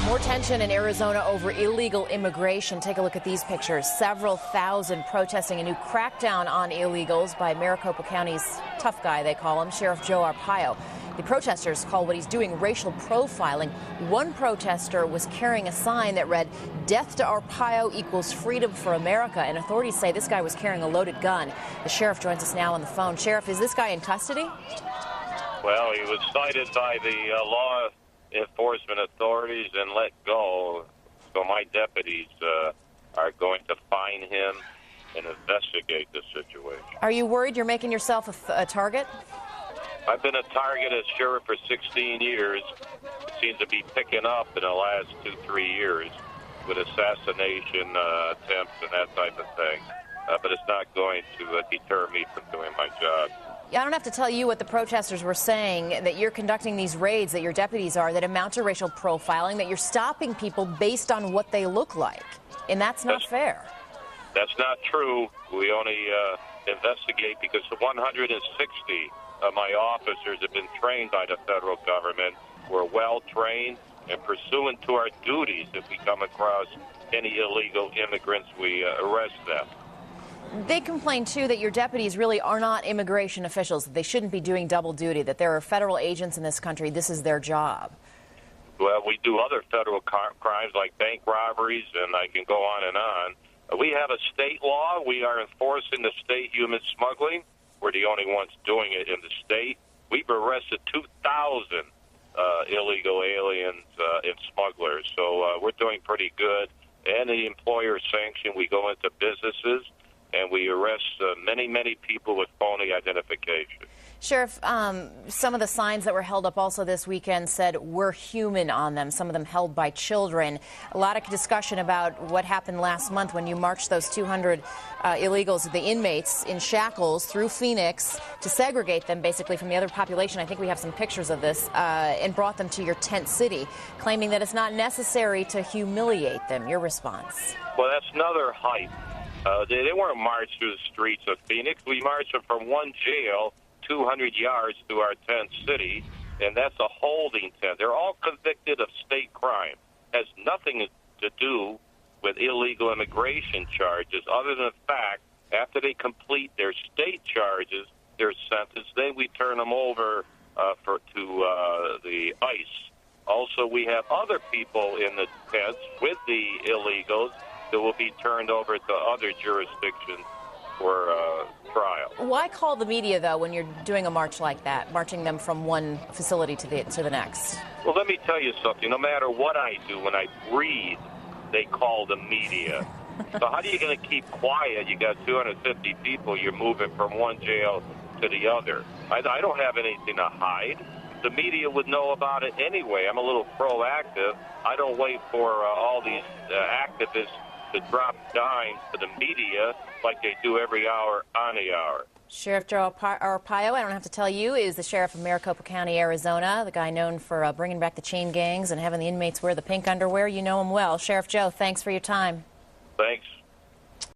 More tension in Arizona over illegal immigration. Take a look at these pictures. Several thousand protesting a new crackdown on illegals by Maricopa County's tough guy, they call him, Sheriff Joe Arpaio. The protesters call what he's doing racial profiling. One protester was carrying a sign that read, "Death to Arpaio equals freedom for America," and authorities say this guy was carrying a loaded gun. The sheriff joins us now on the phone. Sheriff, is this guy in custody? Well, he was cited by the law enforcement authorities and let go. So my deputies are going to fine him and investigate the situation. Are you worried you're making yourself a target? I've been a target as sheriff for 16 years. It seems to be picking up in the last 2-3 years with assassination attempts and that type of thing. But it's not going to deter me from doing my job. I don't have to tell you what the protesters were saying, that you're conducting these raids, that your deputies are, that amount to racial profiling, that you're stopping people based on what they look like. And that's not fair. That's not true. We only investigate because 160 of my officers have been trained by the federal government. We're well trained, and pursuant to our duties, if we come across any illegal immigrants, we arrest them. They complain, too, that your deputies really are not immigration officials, that they shouldn't be doing double duty, that there are federal agents in this country. This is their job. Well, we do other federal crimes like bank robberies, and I can go on and on. We have a state law. We are enforcing the state human smuggling. We're the only ones doing it in the state. We've arrested 2,000 illegal aliens and smugglers, so we're doing pretty good. And the employer sanction, we go into businesses, and we arrest many people with phony identification. Sheriff, some of the signs that were held up also this weekend said "We're human" on them, some of them held by children. A lot of discussion about what happened last month when you marched those 200 illegals, the inmates, in shackles through Phoenix to segregate them basically from the other population. I think we have some pictures of this, and brought them to your tent city, claiming that it's not necessary to humiliate them. Your response? Well, that's another hype. They weren't marched through the streets of Phoenix. We marched them from one jail 200 yards to our tent city, and that's a holding tent. They're all convicted of state crime. Has nothing to do with illegal immigration charges, other than the fact after they complete their state charges, their sentence, then we turn them over to the ICE. Also, we have other people in the tents with the illegals that will be turned over to other jurisdictions for trial. Why call the media, though, when you're doing a march like that, marching them from one facility to the next? Well, let me tell you something. No matter what I do, when I breathe, they call the media. So how are you going to keep quiet? You got 250 people. You're moving from one jail to the other. I don't have anything to hide. The media would know about it anyway. I'm a little proactive. I don't wait for all these activists to drop dimes to the media like they do every hour on the hour. Sheriff Joe Arpaio, I don't have to tell you, is the sheriff of Maricopa County, Arizona, the guy known for bringing back the chain gangs and having the inmates wear the pink underwear. You know him well. Sheriff Joe, thanks for your time. Thanks.